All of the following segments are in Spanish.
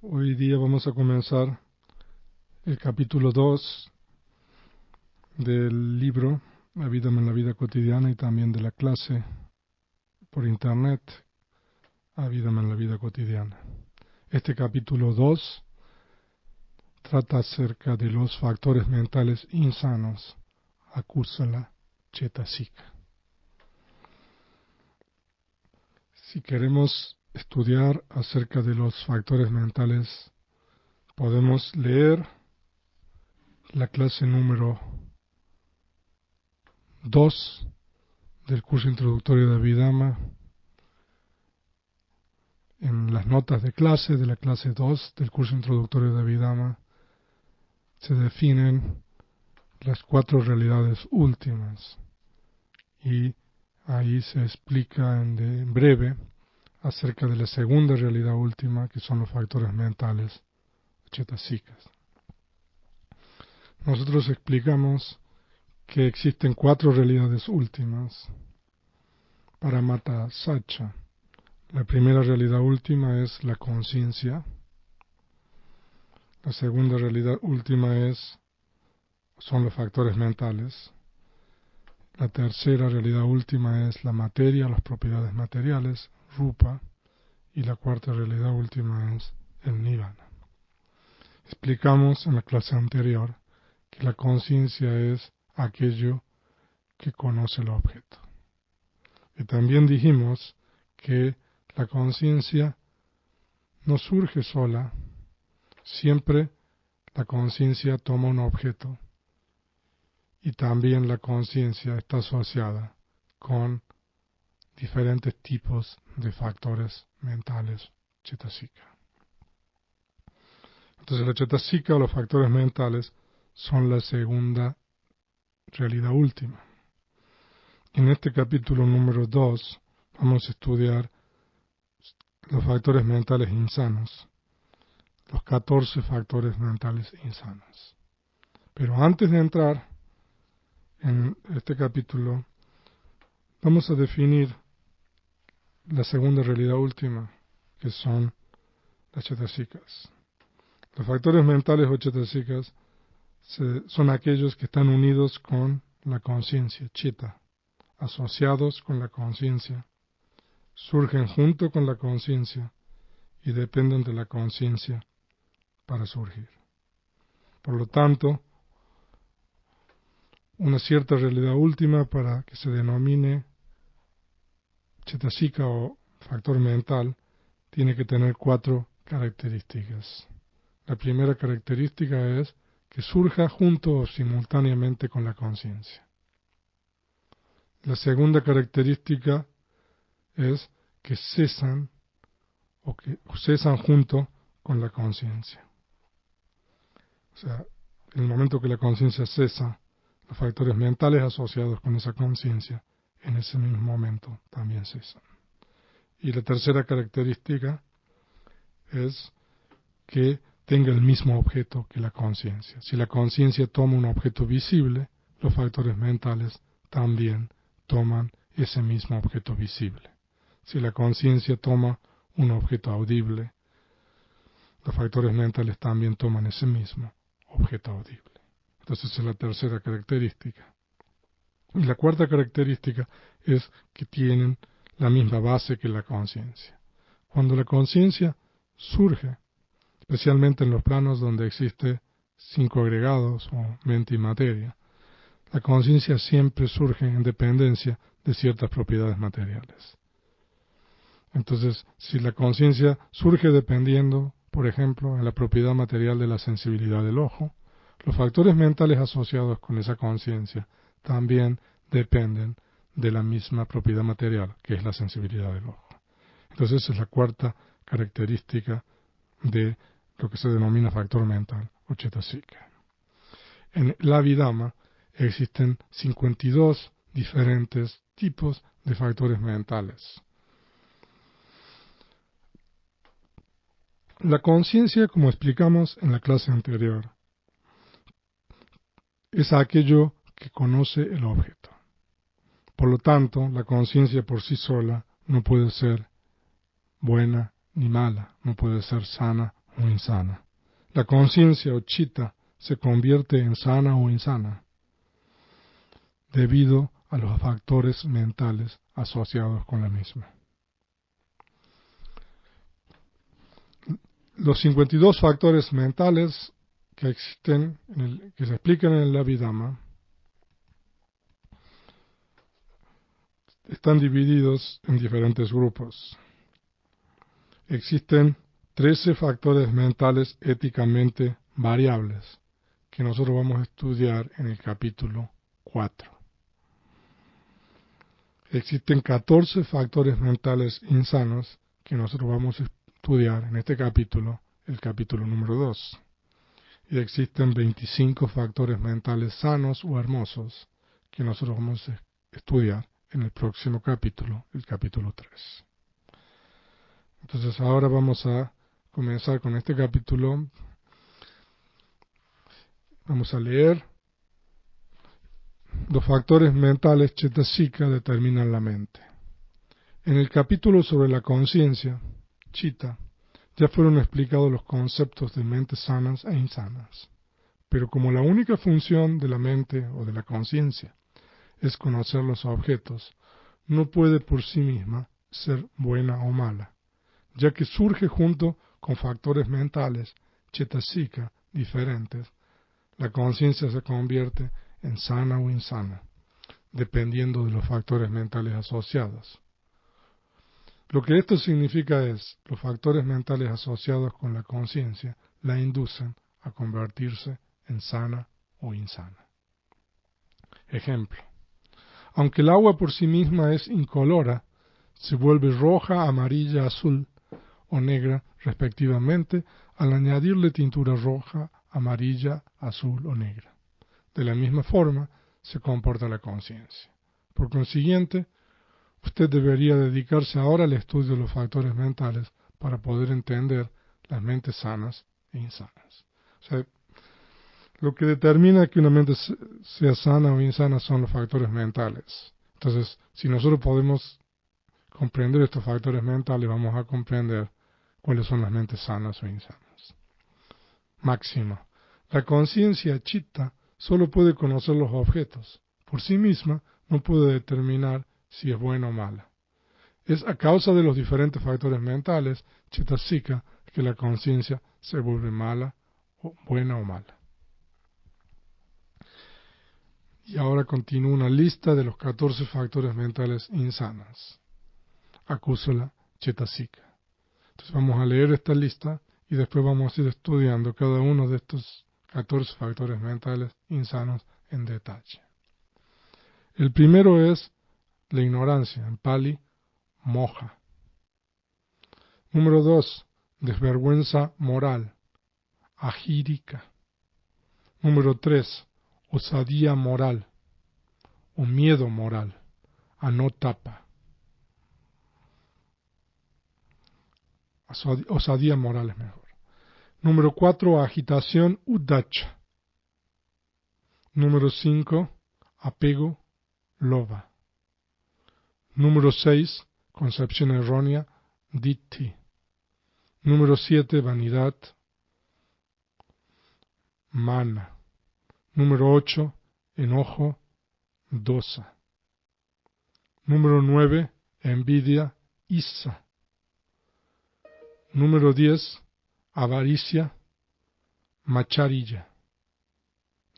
Hoy día vamos a comenzar el capítulo 2 del libro Avídame en la vida cotidiana y también de la clase por internet Avídame en la vida cotidiana. Este capítulo 2 trata acerca de los factores mentales insanos, akusala cetasika. Si queremos estudiar acerca de los factores mentales, podemos leer la clase número 2 del curso introductorio de Avidama. En las notas de clase de la clase 2 del curso introductorio de Avidama se definen las 4 realidades últimas y ahí se explica en breve acerca de la segunda realidad última, que son los factores mentales cetasikas. Nosotros explicamos que existen 4 realidades últimas para Mata Sacha. La primera realidad última es la conciencia. La segunda realidad última son los factores mentales. La tercera realidad última es la materia, las propiedades materiales, rupa. Y la cuarta realidad última es el nirvana. Explicamos en la clase anterior que la conciencia es aquello que conoce el objeto. Y también dijimos que la conciencia no surge sola, siempre la conciencia toma un objeto y también la conciencia está asociada con diferentes tipos de factores mentales cetasika. Entonces la cetasika o los factores mentales son la segunda realidad última. En este capítulo número 2 vamos a estudiar los factores mentales insanos, los 14 factores mentales insanos. Pero antes de entrar en este capítulo, vamos a definir la segunda realidad última, que son las cetasikas. Los factores mentales o cetasikas son aquellos que están unidos con la conciencia, chitta, asociados con la conciencia, surgen junto con la conciencia y dependen de la conciencia para surgir. Por lo tanto, una cierta realidad última para que se denomine cetasika o factor mental tiene que tener 4 características. La primera característica es que surja junto o simultáneamente con la conciencia. La segunda característica es que cesan junto con la conciencia. O sea, en el momento que la conciencia cesa, los factores mentales asociados con esa conciencia en ese mismo momento también cesan. Y la tercera característica es que tenga el mismo objeto que la conciencia. Si la conciencia toma un objeto visible, los factores mentales también toman ese mismo objeto visible. Si la conciencia toma un objeto audible, los factores mentales también toman ese mismo objeto audible. Entonces esa es la tercera característica. Y la cuarta característica es que tienen la misma base que la conciencia. Cuando la conciencia surge, especialmente en los planos donde existe 5 agregados o mente y materia, la conciencia siempre surge en dependencia de ciertas propiedades materiales. Entonces, si la conciencia surge dependiendo, por ejemplo, en la propiedad material de la sensibilidad del ojo, los factores mentales asociados con esa conciencia también dependen de la misma propiedad material, que es la sensibilidad del ojo. Entonces, esa es la cuarta característica de lo que se denomina factor mental o cetasika. En la Avidama existen 52 diferentes tipos de factores mentales. La conciencia, como explicamos en la clase anterior, es aquello que conoce el objeto. Por lo tanto, la conciencia por sí sola no puede ser buena ni mala, no puede ser sana o insana. La conciencia o chitta se convierte en sana o insana debido a los factores mentales asociados con la misma. Los 52 factores mentales que existen, que se explican en el Abhidhamma, están divididos en diferentes grupos. Existen 13 factores mentales éticamente variables que nosotros vamos a estudiar en el capítulo 4. Existen 14 factores mentales insanos que nosotros vamos a estudiar en este capítulo, el capítulo número 2. Y existen 25 factores mentales sanos o hermosos que nosotros vamos a estudiar en el próximo capítulo, el capítulo 3. Entonces ahora vamos a comenzar con este capítulo. Vamos a leer. Los factores mentales cetasika determinan la mente. En el capítulo sobre la conciencia, chitta, ya fueron explicados los conceptos de mentes sanas e insanas. Pero como la única función de la mente o de la conciencia es conocer los objetos, no puede por sí misma ser buena o mala, ya que surge junto con factores mentales, cetasika, diferentes. La conciencia se convierte en sana o insana, dependiendo de los factores mentales asociados. Lo que esto significa es, los factores mentales asociados con la conciencia la inducen a convertirse en sana o insana. Ejemplo. Aunque el agua por sí misma es incolora, se vuelve roja, amarilla, azul o negra respectivamente al añadirle tintura roja, amarilla, azul o negra. De la misma forma se comporta la conciencia. Por consiguiente, usted debería dedicarse ahora al estudio de los factores mentales para poder entender las mentes sanas e insanas. O sea, lo que determina que una mente sea sana o insana son los factores mentales. Entonces, si nosotros podemos comprender estos factores mentales, vamos a comprender cuáles son las mentes sanas o insanas. Máxima. La conciencia chitta solo puede conocer los objetos. Por sí misma no puede determinar si es buena o mala. Es a causa de los diferentes factores mentales, cetasika, que la conciencia se vuelve mala, o buena o mala. Y ahora continúa una lista de los 14 factores mentales insanas. Akusala, cetasika. Entonces vamos a leer esta lista y después vamos a ir estudiando cada uno de estos 14 factores mentales insanos en detalle. El primero es la ignorancia, en Pali, moha. Número 2, desvergüenza moral, ahirika. Número 3, osadía moral o miedo moral, anotapa. Osadía moral es mejor. Número 4, agitación, udacha. Número 5, apego, lobha. Número 6, concepción errónea, ditti. Número 7, vanidad, mana. Número 8, enojo, dosa. Número 9, envidia, issa. Número 10, avaricia, macharilla.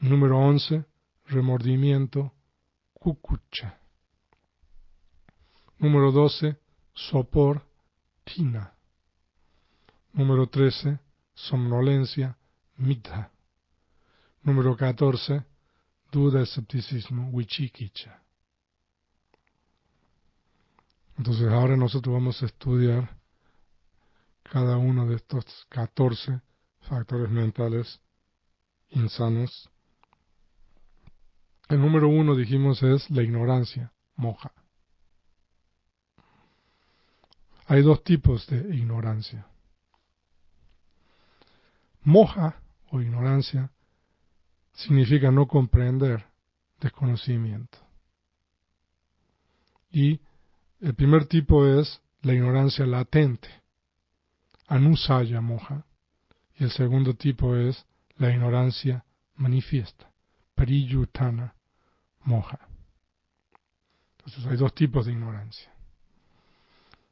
Número 11, remordimiento, kukucha. Número 12, sopor, tina. Número 13, somnolencia, mitha. Número 14, duda, escepticismo, vichikicha. Entonces ahora nosotros vamos a estudiar cada uno de estos 14 factores mentales insanos. El número 1, dijimos, es la ignorancia, moha. Hay dos tipos de ignorancia. Moha, o ignorancia, significa no comprender, desconocimiento. Y el primer tipo es la ignorancia latente, anusaya moha, Y el segundo tipo es la ignorancia manifiesta, pariyutthana moha. Entonces hay dos tipos de ignorancia: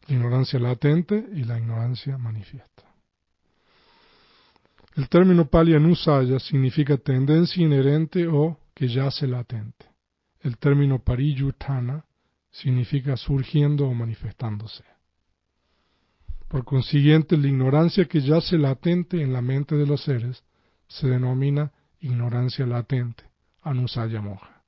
la ignorancia latente y la ignorancia manifiesta. El término pali anusaya significa tendencia inherente o que yace latente. El término pariyutthana significa surgiendo o manifestándose. Por consiguiente, la ignorancia que yace latente en la mente de los seres se denomina ignorancia latente, anusaya moha.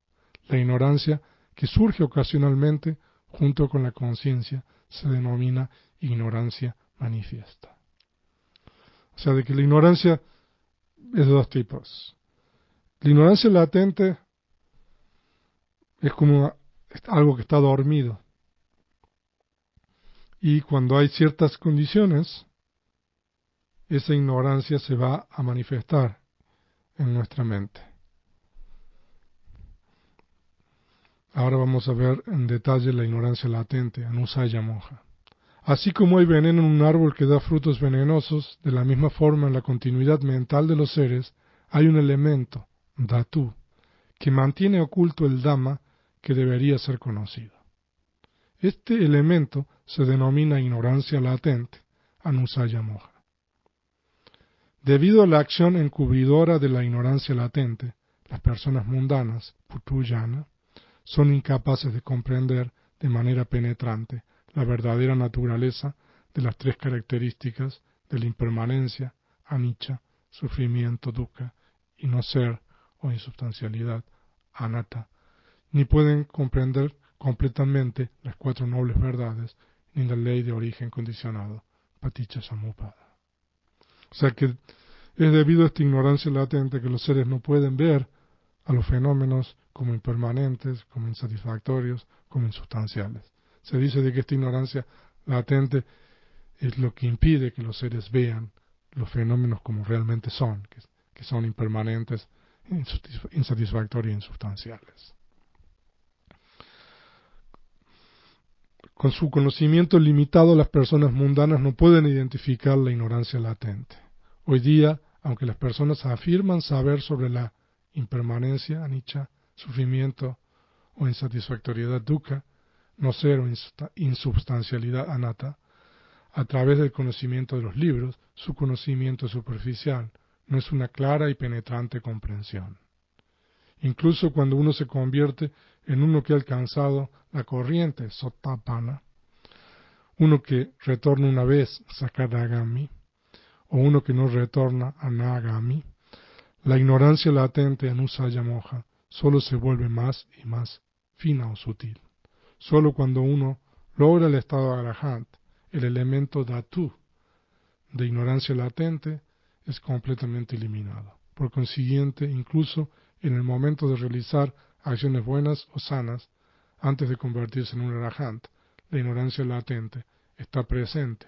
La ignorancia que surge ocasionalmente junto con la conciencia se denomina ignorancia manifiesta. O sea, de que la ignorancia es de dos tipos. La ignorancia latente es como algo que está dormido. Y cuando hay ciertas condiciones, esa ignorancia se va a manifestar en nuestra mente. Ahora vamos a ver en detalle la ignorancia latente, anusaya moha. Así como hay veneno en un árbol que da frutos venenosos, de la misma forma en la continuidad mental de los seres hay un elemento, dhatu, que mantiene oculto el Dhamma que debería ser conocido. Este elemento se denomina ignorancia latente, anusaya moha. Debido a la acción encubridora de la ignorancia latente, las personas mundanas, putuyana, son incapaces de comprender de manera penetrante la verdadera naturaleza de las tres características de la impermanencia, anicca, sufrimiento, dukkha, y no ser o insubstancialidad, anatta, ni pueden comprender completamente las cuatro nobles verdades ni la ley de origen condicionado, paticca-samuppada. O sea que es debido a esta ignorancia latente que los seres no pueden ver a los fenómenos como impermanentes, como insatisfactorios, como insustanciales. Se dice de que esta ignorancia latente es lo que impide que los seres vean los fenómenos como realmente son, que son impermanentes, insatisfactorios e insustanciales. Con su conocimiento limitado, las personas mundanas no pueden identificar la ignorancia latente. Hoy día, aunque las personas afirman saber sobre la impermanencia, anicca, sufrimiento o insatisfactoriedad, dukkha, no ser o insubstancialidad, anatta, a través del conocimiento de los libros, su conocimiento es superficial, no es una clara y penetrante comprensión. Incluso cuando uno se convierte en uno que ha alcanzado la corriente, sotapanna, uno que retorna una vez, sakadagami, o uno que no retorna, anagami, la ignorancia latente, anusaya moha, solo se vuelve más y más fina o sutil. Solo cuando uno logra el estado arahant, el elemento dhatu de ignorancia latente es completamente eliminado. Por consiguiente, incluso en el momento de realizar acciones buenas o sanas, antes de convertirse en un arahant, la ignorancia latente está presente,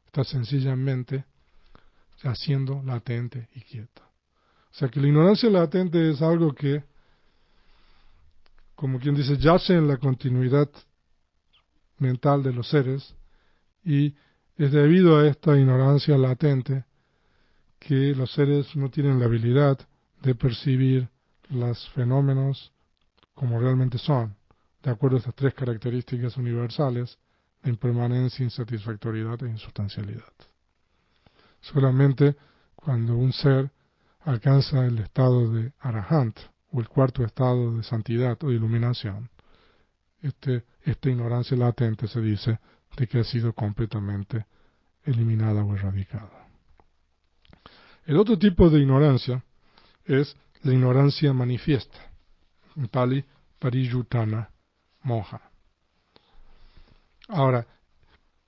está sencillamente haciendo latente y quieta. O sea que la ignorancia latente es algo que, como quien dice, yace en la continuidad mental de los seres, y es debido a esta ignorancia latente que los seres no tienen la habilidad de percibir los fenómenos como realmente son, de acuerdo a estas tres características universales de impermanencia, insatisfactoriedad e insustancialidad. Solamente cuando un ser alcanza el estado de arahant, o el cuarto estado de santidad o de iluminación, esta ignorancia latente se dice de que ha sido completamente eliminada o erradicada. El otro tipo de ignorancia es la ignorancia manifiesta, en Pali, pariyutthana moha. Ahora,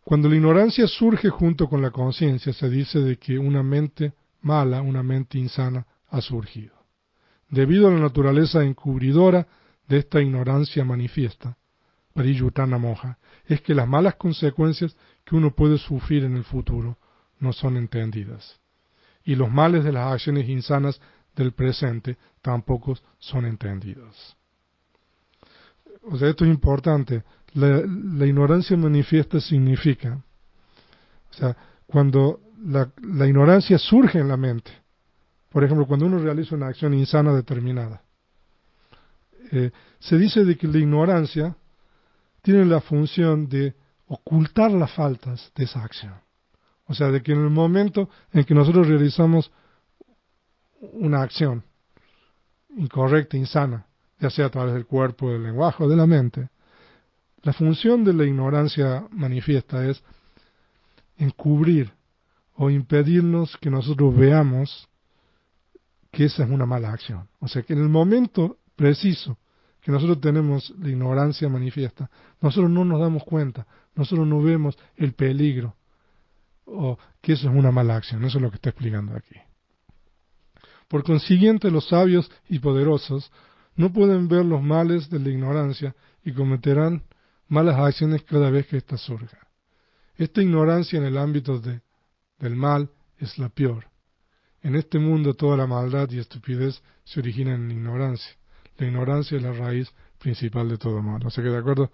cuando la ignorancia surge junto con la conciencia, se dice de que una mente mala, una mente insana, ha surgido. Debido a la naturaleza encubridora de esta ignorancia manifiesta, pariyutthana moha, es que las malas consecuencias que uno puede sufrir en el futuro no son entendidas. Y los males de las acciones insanas del presente tampoco son entendidos. O sea, esto es importante. La ignorancia manifiesta significa, o sea, cuando la ignorancia surge en la mente. Por ejemplo, cuando uno realiza una acción insana determinada. Se dice de que la ignorancia tiene la función de ocultar las faltas de esa acción. O sea, de que en el momento en que nosotros realizamos una acción incorrecta, insana, ya sea a través del cuerpo, del lenguaje o de la mente, la función de la ignorancia manifiesta es encubrir o impedirnos que nosotros veamos que esa es una mala acción. O sea, que en el momento preciso que nosotros tenemos la ignorancia manifiesta, nosotros no nos damos cuenta, nosotros no vemos el peligro o que eso es una mala acción. Eso es lo que está explicando aquí. Por consiguiente, los sabios y poderosos no pueden ver los males de la ignorancia y cometerán malas acciones cada vez que ésta surja. Esta ignorancia en el ámbito del mal es la peor. En este mundo toda la maldad y estupidez se originan en ignorancia. La ignorancia es la raíz principal de todo mal. O sea que de acuerdo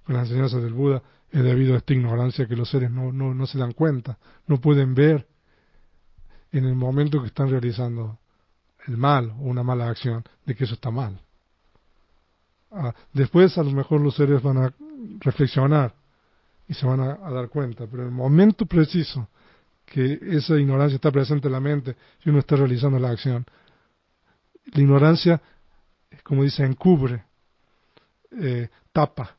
con las enseñanzas del Buda, es debido a esta ignorancia que los seres no se dan cuenta, no pueden ver en el momento que están realizando el mal o una mala acción, de que eso está mal. Después a lo mejor los seres van a reflexionar y se van a dar cuenta, pero en el momento preciso que esa ignorancia está presente en la mente y uno está realizando la acción, la ignorancia, como dice, encubre, tapa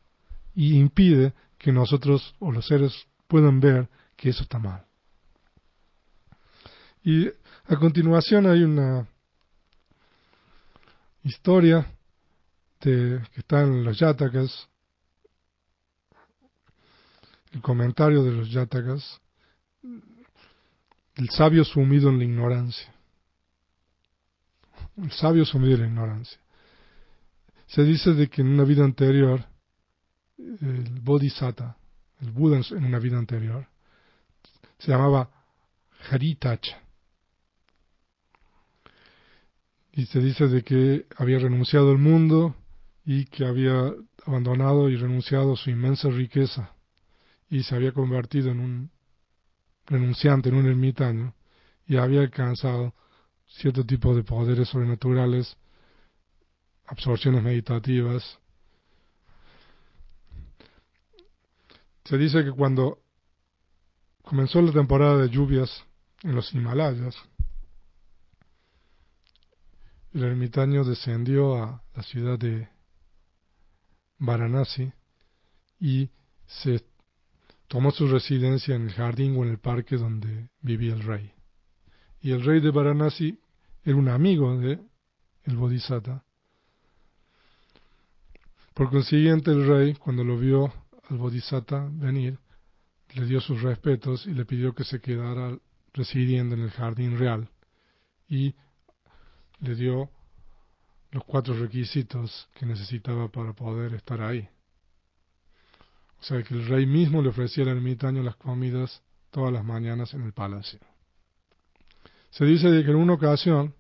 y impide que nosotros o los seres puedan ver que eso está mal. Y a continuación hay una historia que está en los Jatakas, el comentario de los Jatakas, el sabio sumido en la ignorancia. El sabio sumido en la ignorancia. Se dice de que en una vida anterior, el Bodhisattva, el Buda en una vida anterior, se llamaba Haritacha. Y se dice de que había renunciado al mundo y que había abandonado y renunciado a su inmensa riqueza y se había convertido en un renunciante, en un ermitaño, y había alcanzado cierto tipo de poderes sobrenaturales, absorciones meditativas. Se dice que cuando comenzó la temporada de lluvias en los Himalayas, el ermitaño descendió a la ciudad de Varanasi y se tomó su residencia en el jardín o en el parque donde vivía el rey. Y el rey de Varanasi era un amigo de el Bodhisattva. Por consiguiente, el rey, cuando lo vio al Bodhisattva venir, le dio sus respetos y le pidió que se quedara residiendo en el jardín real y le dio los 4 requisitos que necesitaba para poder estar ahí. O sea que el rey mismo le ofrecía al ermitaño las comidas todas las mañanas en el palacio. Se dice de que en una ocasión,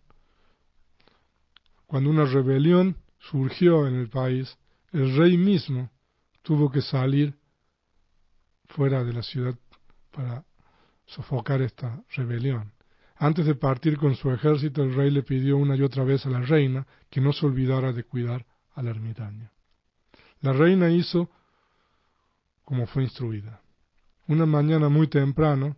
cuando una rebelión surgió en el país, el rey mismo tuvo que salir fuera de la ciudad para sofocar esta rebelión. Antes de partir con su ejército, el rey le pidió una y otra vez a la reina que no se olvidara de cuidar al ermitaño. La reina hizo como fue instruida. Una mañana muy temprano,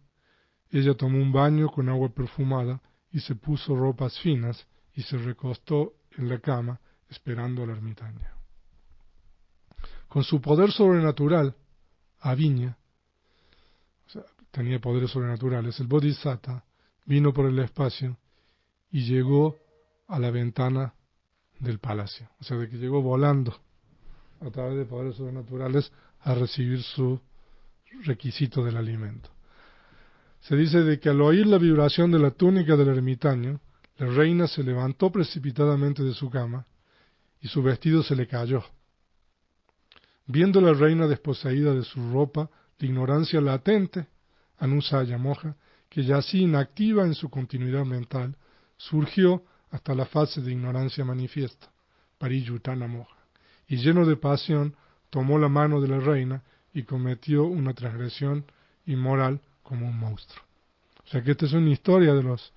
ella tomó un baño con agua perfumada y se puso ropas finas y se recostó en la cama esperando al ermitaño. Con su poder sobrenatural, Aviña, o sea, tenía poderes sobrenaturales, el Bodhisattva vino por el espacio y llegó a la ventana del palacio. O sea, de que llegó volando a través de poderes sobrenaturales a recibir su requisito del alimento. Se dice de que al oír la vibración de la túnica del ermitaño, la reina se levantó precipitadamente de su cama y su vestido se le cayó. Viendo la reina desposeída de su ropa, la ignorancia latente, Anusaya Moja, que yacía inactiva en su continuidad mental, surgió hasta la fase de ignorancia manifiesta, Pariyutana Moja, y lleno de pasión tomó la mano de la reina y cometió una transgresión inmoral como un monstruo. O O sea que esta es una historia de los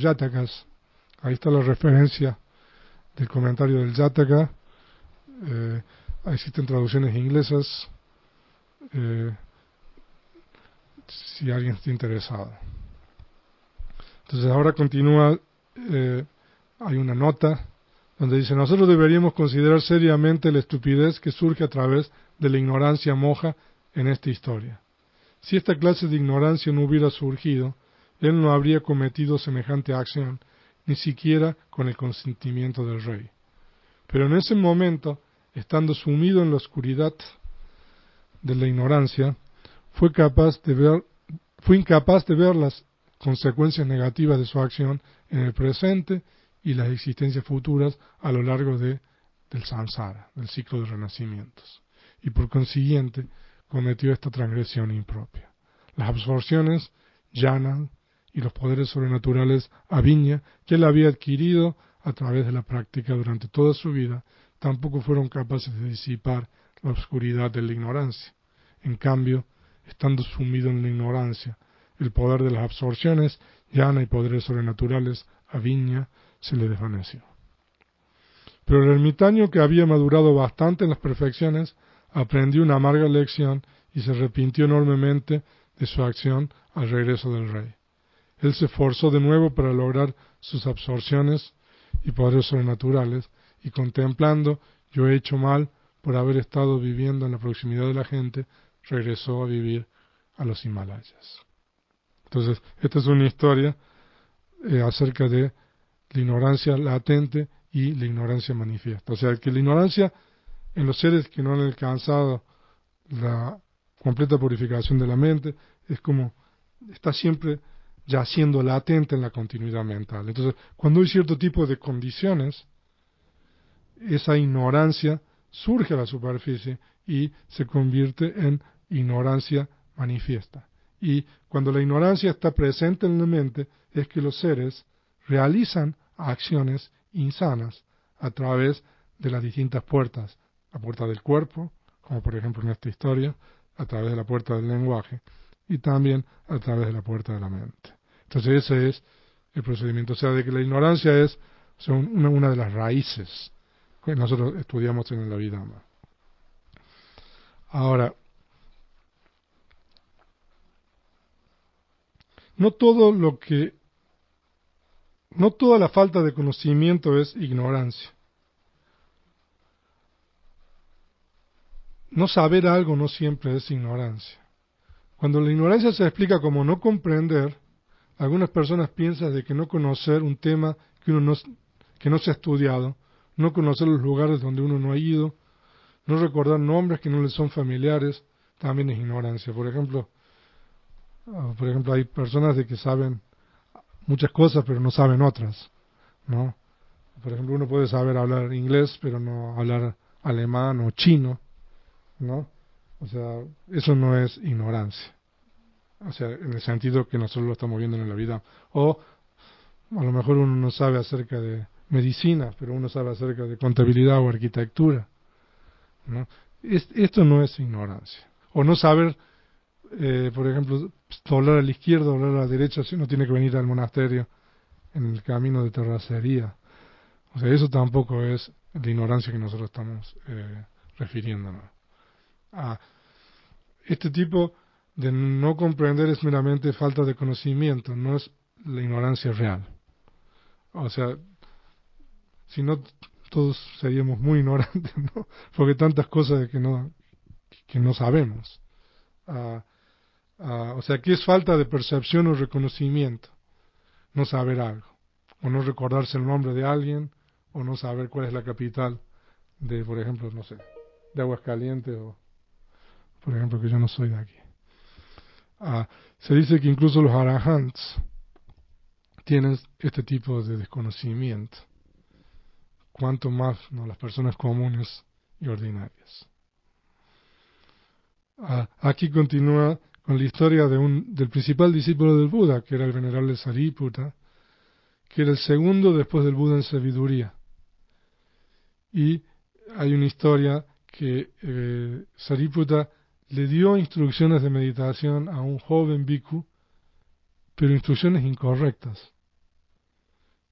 Jatakas. Ahí está la referencia del comentario del Jataka. Existen traducciones inglesas, si alguien está interesado. Entonces ahora continúa, hay una nota donde dice: nosotros deberíamos considerar seriamente la estupidez que surge a través de la ignorancia moja en esta historia. Si esta clase de ignorancia no hubiera surgido, él no habría cometido semejante acción, ni siquiera con el consentimiento del rey. Pero en ese momento, estando sumido en la oscuridad de la ignorancia, fue incapaz de ver las consecuencias negativas de su acción en el presente y las existencias futuras a lo largo del samsara, del ciclo de renacimientos. Y por consiguiente, cometió esta transgresión impropia. Las absorciones, jhana, y los poderes sobrenaturales aviña que él había adquirido a través de la práctica durante toda su vida, tampoco fueron capaces de disipar la oscuridad de la ignorancia. En cambio, estando sumido en la ignorancia, el poder de las absorciones, jhana y poderes sobrenaturales aviña se le desvaneció. Pero el ermitaño, que había madurado bastante en las perfecciones, aprendió una amarga lección y se arrepintió enormemente de su acción al regreso del rey. Él se esforzó de nuevo para lograr sus absorciones y poderes sobrenaturales, y contemplando: yo he hecho mal por haber estado viviendo en la proximidad de la gente, regresó a vivir a los Himalayas. Entonces, esta es una historia acerca de la ignorancia latente y la ignorancia manifiesta. O sea, que la ignorancia en los seres que no han alcanzado la completa purificación de la mente es como está siempre yaciendo latente en la continuidad mental. Entonces, cuando hay cierto tipo de condiciones, esa ignorancia surge a la superficie y se convierte en ignorancia manifiesta. Y cuando la ignorancia está presente en la mente, es que los seres realizan acciones insanas a través de las distintas puertas. La puerta del cuerpo, como por ejemplo en esta historia, a través de la puerta del lenguaje, y también a través de la puerta de la mente. Entonces ese es el procedimiento. O sea, de que la ignorancia es una de las raíces que nosotros estudiamos en la vida. Ahora, no toda la falta de conocimiento es ignorancia. No saber algo no siempre es ignorancia. Cuando la ignorancia se explica como no comprender, algunas personas piensan de que no conocer un tema que no se ha estudiado, no conocer los lugares donde uno no ha ido, no recordar nombres que no le son familiares, también es ignorancia. Por ejemplo, hay personas de que saben muchas cosas pero no saben otras, ¿no? Por ejemplo, uno puede saber hablar inglés pero no hablar alemán o chino, ¿no? O sea, eso no es ignorancia. O sea, en el sentido que nosotros lo estamos viendo en la vida. O a lo mejor uno no sabe acerca de medicina, pero uno sabe acerca de contabilidad o arquitectura, ¿no? Esto no es ignorancia. O no saber, por ejemplo, doblar a la izquierda, doblar a la derecha, si uno tiene que venir al monasterio en el camino de terracería. O sea, eso tampoco es la ignorancia que nosotros estamos refiriéndonos. Este tipo de no comprender es meramente falta de conocimiento, no es la ignorancia real. O sea, si no, todos seríamos muy ignorantes, ¿no? Porque tantas cosas que no sabemos. O sea, aquí es falta de percepción o reconocimiento, no saber algo, o no recordarse el nombre de alguien, o no saber cuál es la capital de, por ejemplo, no sé, de Aguascalientes, o por ejemplo, que yo no soy de aquí. Se dice que incluso los arahants tienen este tipo de desconocimiento, cuanto más las personas comunes y ordinarias. Aquí continúa con la historia del principal discípulo del Buda, que era el venerable Sariputta, que era el segundo después del Buda en sabiduría. Y hay una historia que Sariputta le dio instrucciones de meditación a un joven bhikkhu pero instrucciones incorrectas,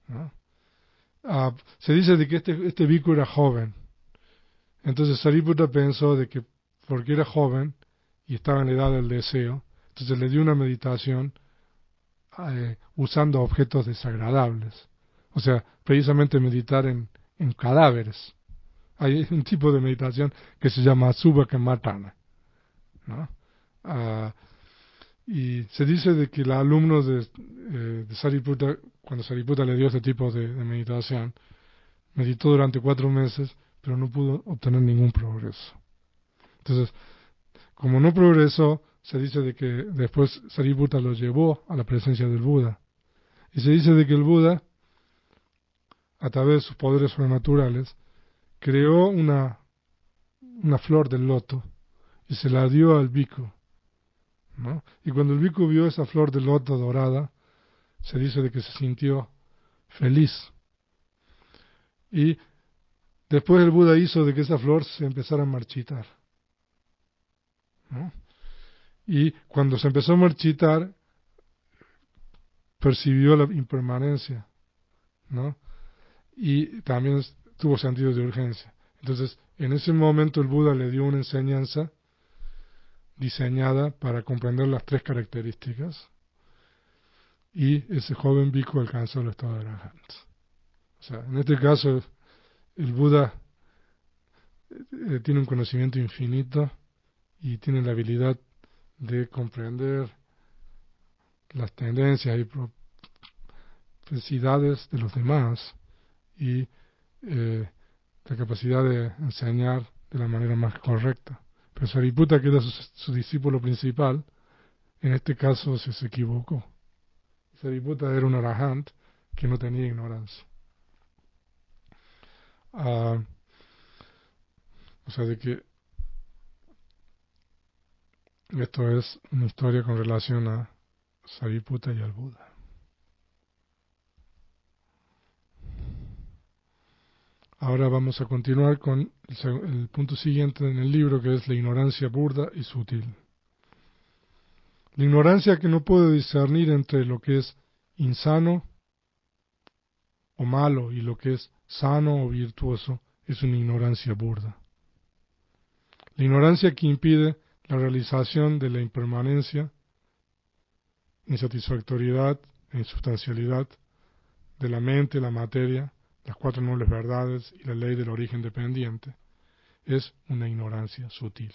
¿no? Se dice de que este bhikkhu era joven. Entonces Sariputta pensó de que porque era joven y estaba en la edad del deseo, entonces le dio una meditación usando objetos desagradables. O sea, precisamente meditar en cadáveres. Hay un tipo de meditación que se llama Asubha Kamatana, ¿no? Y se dice de que el alumno de Sariputta, cuando Sariputta le dio este tipo de meditación, meditó durante 4 meses, pero no pudo obtener ningún progreso. Entonces, como no progresó, se dice de que después Sariputta lo llevó a la presencia del Buda. Y se dice de que el Buda, a través de sus poderes sobrenaturales, creó una flor del loto y se la dio al bhikkhu, ¿no? Y cuando el bhikkhu vio esa flor del loto dorada, se dice de que se sintió feliz. Y después el Buda hizo de que esa flor se empezara a marchitar, ¿no? Y cuando se empezó a marchitar, percibió la impermanencia, ¿no? Y también tuvo sentido de urgencia. Entonces, en ese momento el Buda le dio una enseñanza diseñada para comprender las 3 características, y ese joven bhikkhu alcanzó el estado de arahant. O sea, en este caso, el Buda tiene un conocimiento infinito y tiene la habilidad de comprender las tendencias y necesidades de los demás y la capacidad de enseñar de la manera más correcta. Pero Sariputta, que era su discípulo principal, en este caso se equivocó. Sariputta era un arahant que no tenía ignorancia. O sea, de que esto es una historia con relación a Sariputta y al Buda. Ahora vamos a continuar con el punto siguiente en el libro, que es la ignorancia burda y sutil. La ignorancia que no puede discernir entre lo que es insano o malo y lo que es sano o virtuoso es una ignorancia burda. La ignorancia que impide la realización de la impermanencia, insatisfactoriedad e insubstancialidad de la mente, la materia, las 4 nobles verdades y la ley del origen dependiente, es una ignorancia sutil.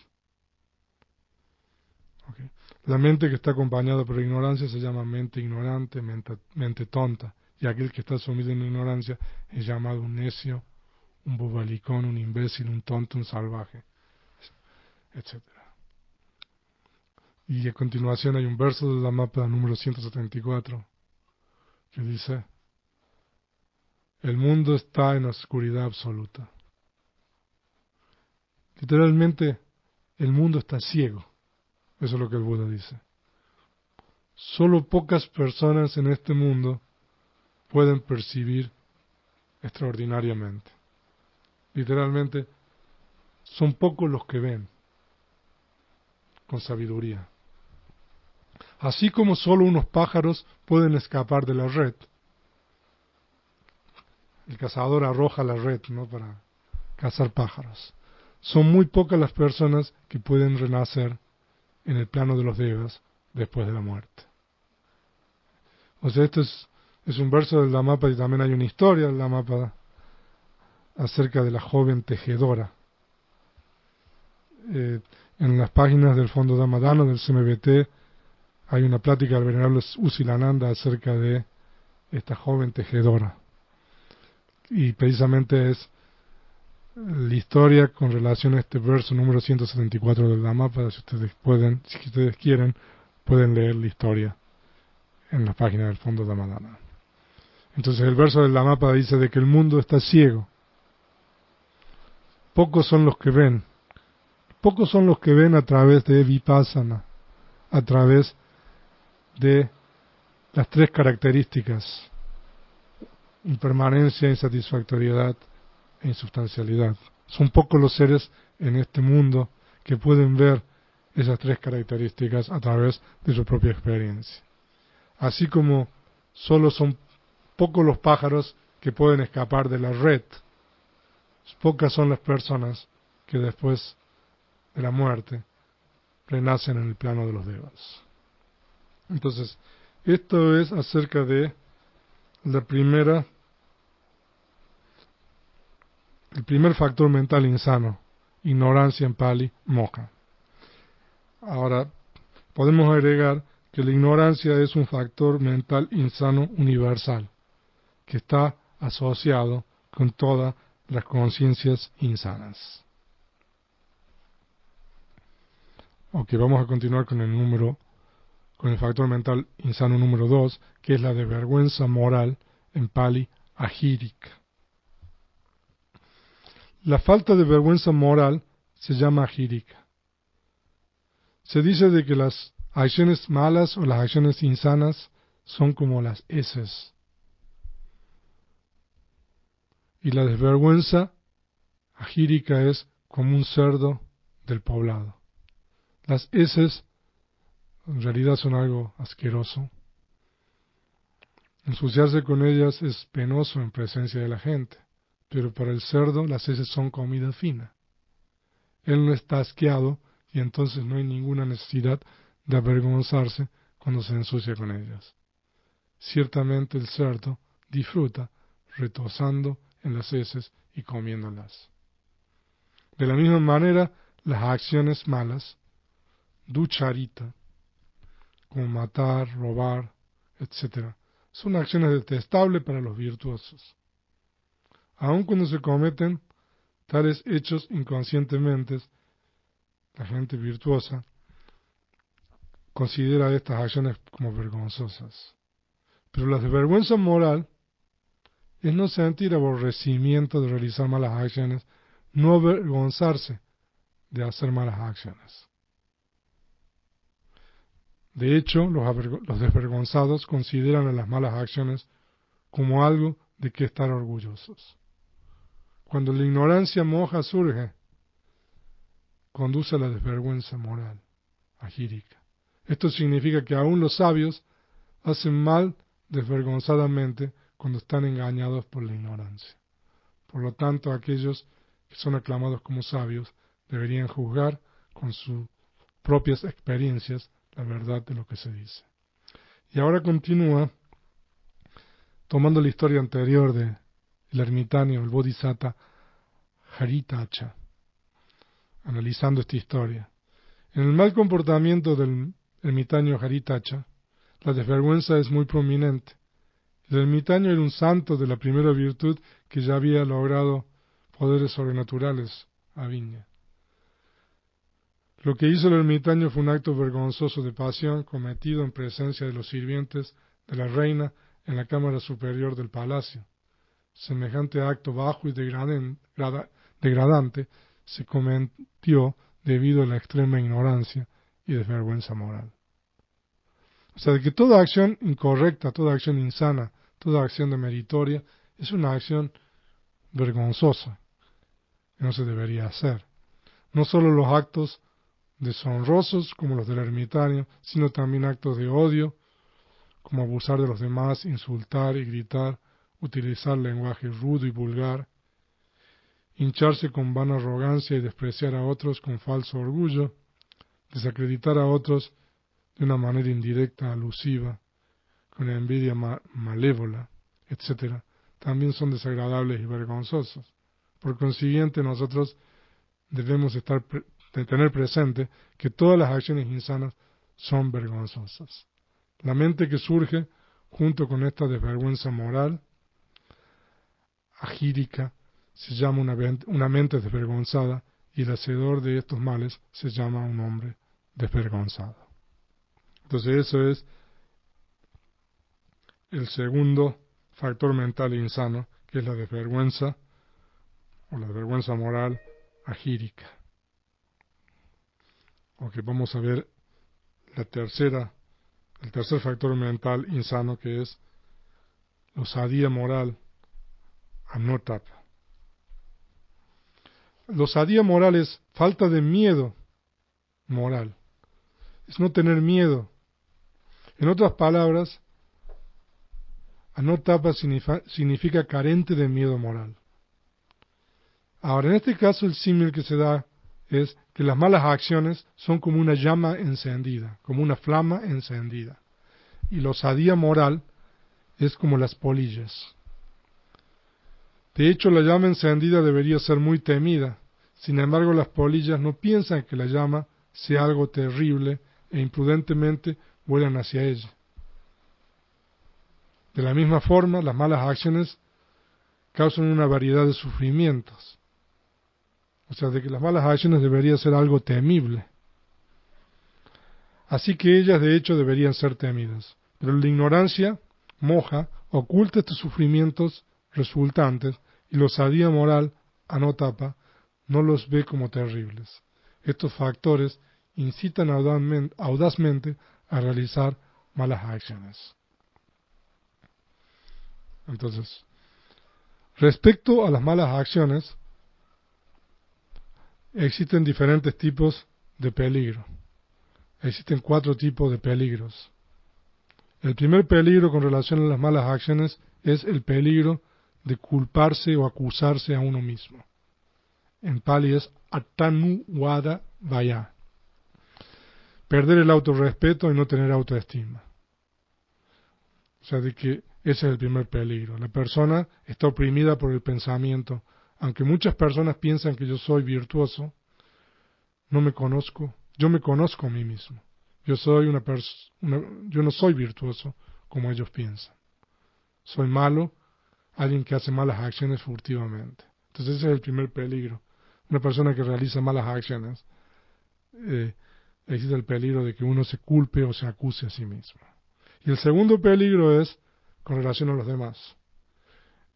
¿Okay? La mente que está acompañada por la ignorancia se llama mente ignorante, mente tonta, y aquel que está sumido en la ignorancia es llamado un necio, un bobalicón, un imbécil, un tonto, un salvaje, etc. Y a continuación hay un verso de la mapa número 174 que dice: el mundo está en oscuridad absoluta. Literalmente, el mundo está ciego. Eso es lo que el Buda dice. Solo pocas personas en este mundo pueden percibir extraordinariamente. Literalmente, son pocos los que ven con sabiduría. Así como solo unos pájaros pueden escapar de la red. El cazador arroja la red, ¿no?, para cazar pájaros. Son muy pocas las personas que pueden renacer en el plano de los devas después de la muerte. O sea, esto es un verso del Dhammapada, y también hay una historia del Dhammapada acerca de la joven tejedora. En las páginas del Fondo Dhammadana del CMBT hay una plática del venerable Usilananda acerca de esta joven tejedora. Y precisamente es la historia con relación a este verso número 174 del Dhammapada. Si ustedes quieren, pueden leer la historia en la página del Fondo Dhammadana. Entonces el verso del Dhammapada dice de que el mundo está ciego. Pocos son los que ven. Pocos son los que ven a través de Vipassana, a través de las 3 características: impermanencia, insatisfactoriedad e insubstancialidad. Son pocos los seres en este mundo que pueden ver esas 3 características a través de su propia experiencia. Así como solo son pocos los pájaros que pueden escapar de la red, pocas son las personas que después de la muerte renacen en el plano de los devas. Entonces, esto es acerca de el primer factor mental insano, ignorancia en Pali, moha. Ahora, podemos agregar que la ignorancia es un factor mental insano universal, que está asociado con todas las conciencias insanas. Ok, vamos a continuar con el factor mental insano número 2, que es la de vergüenza moral, en Pali, ahirika. La falta de vergüenza moral se llama ahirika. Se dice de que las acciones malas o las acciones insanas son como las heces. Y la desvergüenza ahirika es como un cerdo del poblado. Las heces en realidad son algo asqueroso. Ensuciarse con ellas es penoso en presencia de la gente, pero para el cerdo las heces son comida fina. Él no está asqueado y entonces no hay ninguna necesidad de avergonzarse cuando se ensucia con ellas. Ciertamente el cerdo disfruta retozando en las heces y comiéndolas. De la misma manera, las acciones malas, ducharita, como matar, robar, etc., son acciones detestables para los virtuosos. Aun cuando se cometen tales hechos inconscientemente, la gente virtuosa considera estas acciones como vergonzosas. Pero la desvergüenza moral es no sentir aborrecimiento de realizar malas acciones, no avergonzarse de hacer malas acciones. De hecho, los desvergonzados consideran a las malas acciones como algo de que estar orgullosos. Cuando la ignorancia moja surge, conduce a la desvergüenza moral, ahirika. Esto significa que aún los sabios hacen mal desvergonzadamente cuando están engañados por la ignorancia. Por lo tanto, aquellos que son aclamados como sabios deberían juzgar con sus propias experiencias la verdad de lo que se dice. Y ahora continúa tomando la historia anterior del ermitaño, el Bodhisattva Haritacha, analizando esta historia. En el mal comportamiento del ermitaño Haritacha, la desvergüenza es muy prominente. El ermitaño era un santo de la primera virtud que ya había logrado poderes sobrenaturales a Viña. Lo que hizo el ermitaño fue un acto vergonzoso de pasión cometido en presencia de los sirvientes de la reina en la cámara superior del palacio. Semejante acto bajo y degradante se cometió debido a la extrema ignorancia y desvergüenza moral. O sea, de que toda acción incorrecta, toda acción insana, toda acción demeritoria es una acción vergonzosa que no se debería hacer. No solo los actos deshonrosos como los del ermitaño, sino también actos de odio, como abusar de los demás, insultar y gritar, utilizar lenguaje rudo y vulgar, hincharse con vana arrogancia y despreciar a otros con falso orgullo, desacreditar a otros de una manera indirecta, alusiva, con envidia malévola, etc., también son desagradables y vergonzosos. Por consiguiente, nosotros debemos tener presente que todas las acciones insanas son vergonzosas. La mente que surge junto con esta desvergüenza moral, ahirika, se llama una mente desvergonzada y el hacedor de estos males se llama un hombre desvergonzado. Entonces eso es el segundo factor mental insano, que es la desvergüenza o la desvergüenza moral ahirika. Ok, vamos a ver el tercer factor mental insano, que es la osadía moral anotapa. La osadía moral es falta de miedo moral, es no tener miedo. En otras palabras, Anotapa significa carente de miedo moral. Ahora, en este caso el símil que se da es que las malas acciones son como una llama encendida, como una flama encendida. Y la osadía moral es como las polillas. De hecho, la llama encendida debería ser muy temida. Sin embargo, las polillas no piensan que la llama sea algo terrible e imprudentemente vuelan hacia ella. De la misma forma, las malas acciones causan una variedad de sufrimientos. O sea, de que las malas acciones deberían ser algo temible. Así que ellas, de hecho, deberían ser temidas. Pero la ignorancia moja, oculta estos sufrimientos resultantes y la osadía moral, anotapa, no los ve como terribles. Estos factores incitan audazmente a realizar malas acciones. Entonces, respecto a las malas acciones, existen diferentes tipos de peligro. Existen 4 tipos de peligros. El primer peligro con relación a las malas acciones es el peligro de culparse o acusarse a uno mismo. En Pali es attanu wada vaya. Perder el autorrespeto y no tener autoestima. O sea, de que ese es el primer peligro. La persona está oprimida por el pensamiento. Aunque muchas personas piensan que yo soy virtuoso, no me conozco. Yo me conozco a mí mismo. Yo no soy virtuoso como ellos piensan. Soy malo, alguien que hace malas acciones furtivamente. Entonces ese es el primer peligro. Una persona que realiza malas acciones, existe el peligro de que uno se culpe o se acuse a sí mismo. Y el segundo peligro es con relación a los demás.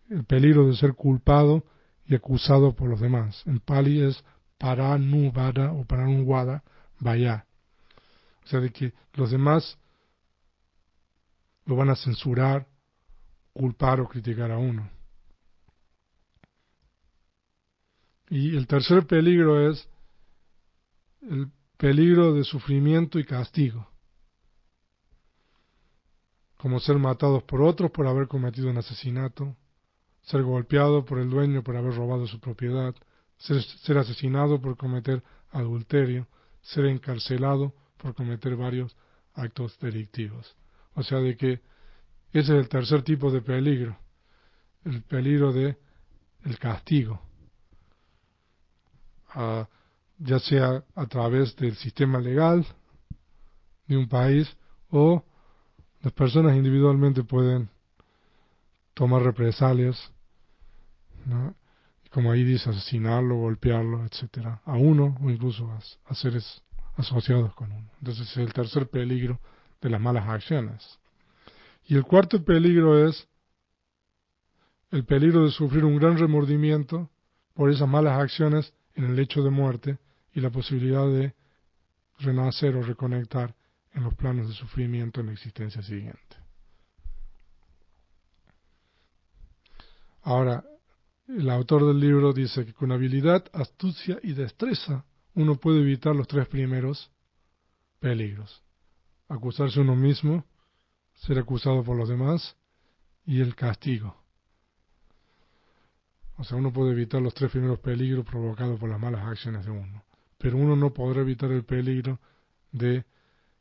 El peligro de ser culpado y acusado por los demás. En Pali es paranuvada o paranuvada vaya. O sea, de que los demás lo van a censurar, culpar o criticar a uno. Y el tercer peligro es el peligro de sufrimiento y castigo, como ser matados por otros por haber cometido un asesinato, ser golpeado por el dueño por haber robado su propiedad, ser asesinado por cometer adulterio, ser encarcelado por cometer varios actos delictivos. O sea, de que ese es el tercer tipo de peligro, el peligro de el castigo. Ya sea a través del sistema legal de un país o las personas individualmente pueden tomar represalias, ¿no? Como ahí dice, asesinarlo, golpearlo, etcétera, a uno o incluso a seres asociados con uno. Entonces es el tercer peligro de las malas acciones. Y el cuarto peligro es el peligro de sufrir un gran remordimiento por esas malas acciones en el lecho de muerte y la posibilidad de renacer o reconectar en los planos de sufrimiento en la existencia siguiente. Ahora, el autor del libro dice que con habilidad, astucia y destreza uno puede evitar los 3 primeros peligros. Acusarse a uno mismo, ser acusado por los demás y el castigo. O sea, uno puede evitar los 3 primeros peligros provocados por las malas acciones de uno. Pero uno no podrá evitar el peligro de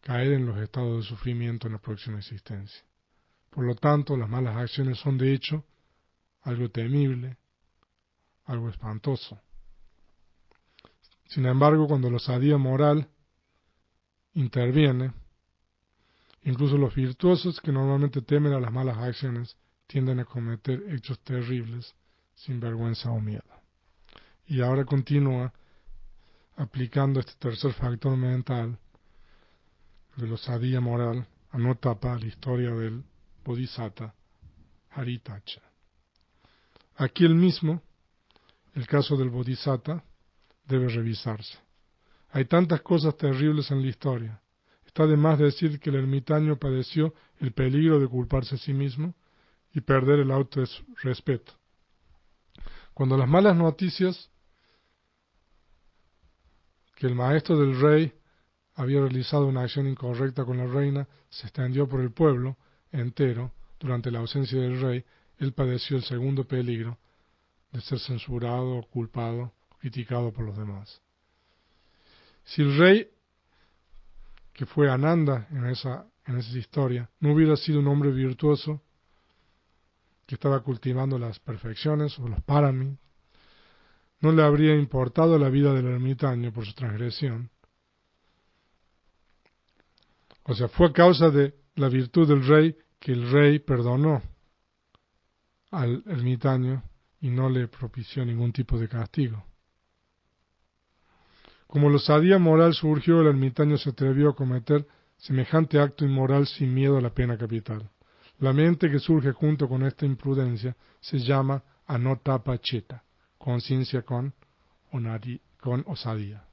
caer en los estados de sufrimiento en la próxima existencia. Por lo tanto, las malas acciones son de hecho algo temible, algo espantoso. Sin embargo, cuando la osadía moral interviene, incluso los virtuosos que normalmente temen a las malas acciones tienden a cometer hechos terribles sin vergüenza o miedo. Y ahora continúa aplicando este tercer factor mental de la osadía moral, anotapa la historia del Bodhisattva Haritacha. Aquí el mismo, el caso del Bodhisattva, debe revisarse. Hay tantas cosas terribles en la historia. Está de más decir que el ermitaño padeció el peligro de culparse a sí mismo y perder el autorrespeto. Cuando las malas noticias que el maestro del rey había realizado una acción incorrecta con la reina se extendió por el pueblo entero, durante la ausencia del rey, él padeció el segundo peligro de ser censurado, culpado, criticado por los demás. Si el rey, que fue Ananda en esa historia, no hubiera sido un hombre virtuoso, que estaba cultivando las perfecciones o los parami, no le habría importado la vida del ermitaño por su transgresión. O sea, fue a causa de la virtud del rey que el rey perdonó al ermitaño y no le propició ningún tipo de castigo. Como la osadía moral surgió, el ermitaño se atrevió a cometer semejante acto inmoral sin miedo a la pena capital. La mente que surge junto con esta imprudencia se llama anotapa cheta, conciencia con osadía.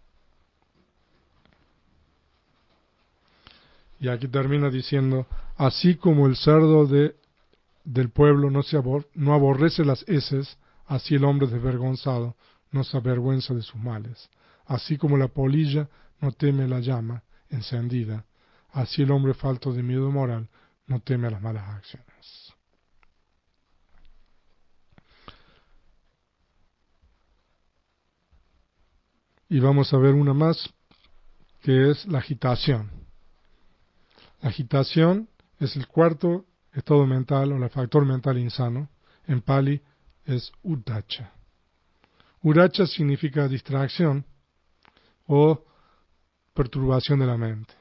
Y aquí termina diciendo, así como el cerdo del pueblo no aborrece las heces, así el hombre desvergonzado no se avergüenza de sus males. Así como la polilla no teme la llama encendida, así el hombre falto de miedo moral no teme a las malas acciones. Y vamos a ver una más, que es la agitación. La agitación es el cuarto estado mental o el factor mental insano. En Pali es uddhacca. Uddhacca significa distracción o perturbación de la mente.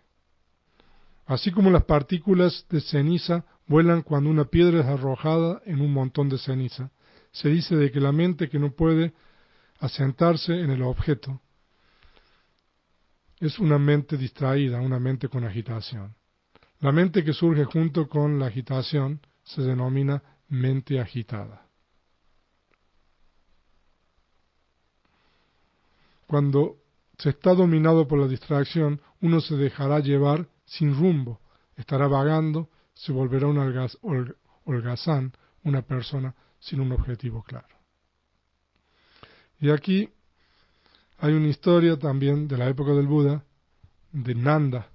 Así como las partículas de ceniza vuelan cuando una piedra es arrojada en un montón de ceniza, se dice de que la mente que no puede asentarse en el objeto es una mente distraída, una mente con agitación. La mente que surge junto con la agitación se denomina mente agitada. Cuando se está dominado por la distracción, uno se dejará llevar sin rumbo, estará vagando, se volverá un holgazán, una persona sin un objetivo claro. Y aquí hay una historia también de la época del Buda, de Nanda.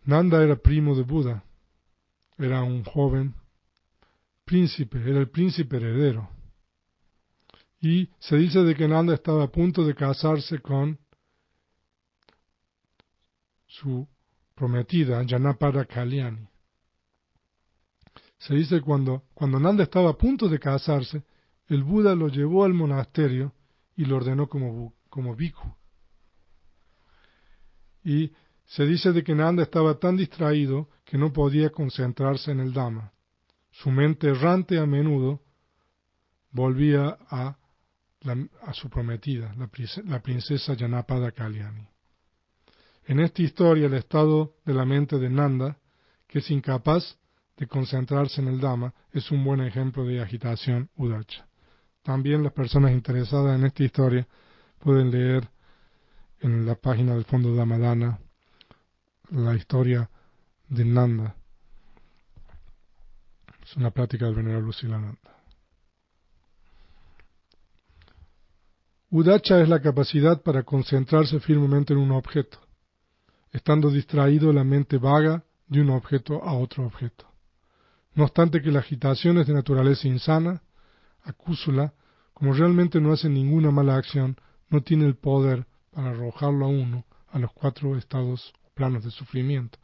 Nanda era primo de Buda, era un joven príncipe, era el príncipe heredero. Y se dice de que Nanda estaba a punto de casarse con su prometida, Janapada Kalyani. Se dice que cuando Nanda estaba a punto de casarse, el Buda lo llevó al monasterio y lo ordenó como bhikkhu. Y se dice de que Nanda estaba tan distraído que no podía concentrarse en el Dhamma. Su mente errante a menudo volvía a su prometida, la princesa Janapada Kalyani. En esta historia, el estado de la mente de Nanda, que es incapaz de concentrarse en el Dhamma, es un buen ejemplo de agitación uddhacca. También las personas interesadas en esta historia pueden leer en la página del Fondo Dhammadana la historia de Nanda. Es una plática del venerable Silananda. Uddhacca es la capacidad para concentrarse firmemente en un objeto. Estando distraído, la mente vaga de un objeto a otro objeto. No obstante que la agitación es de naturaleza insana, acúsula, como realmente no hace ninguna mala acción, no tiene el poder para arrojarlo a uno a los 4 estados o planos de sufrimiento,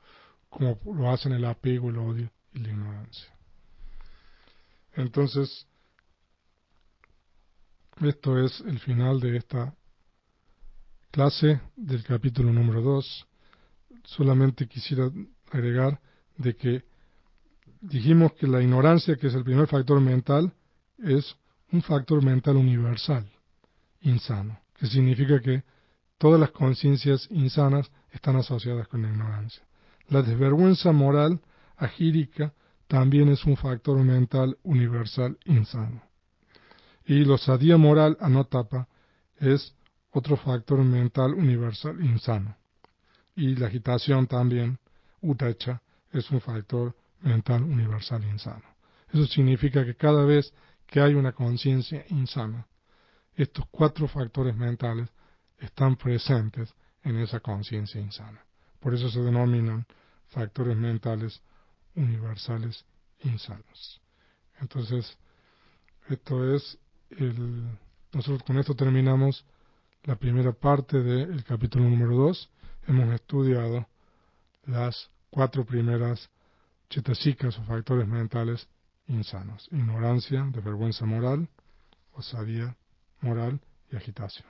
como lo hacen el apego, el odio y la ignorancia. Entonces, esto es el final de esta clase del capítulo número 2. Solamente quisiera agregar de que dijimos que la ignorancia, que es el primer factor mental, es un factor mental universal, insano, que significa que todas las conciencias insanas están asociadas con la ignorancia. La desvergüenza moral agírica también es un factor mental universal insano. Y la osadía moral anotapa es otro factor mental universal insano. Y la agitación también, uddhacca, es un factor mental universal insano. Eso significa que cada vez que hay una conciencia insana, estos 4 factores mentales están presentes en esa conciencia insana. Por eso se denominan factores mentales universales insanos. Entonces, nosotros con esto terminamos la primera parte del capítulo número 2. Hemos estudiado las 4 primeras chetasikas o factores mentales insanos: ignorancia, desvergüenza moral, osadía moral y agitación.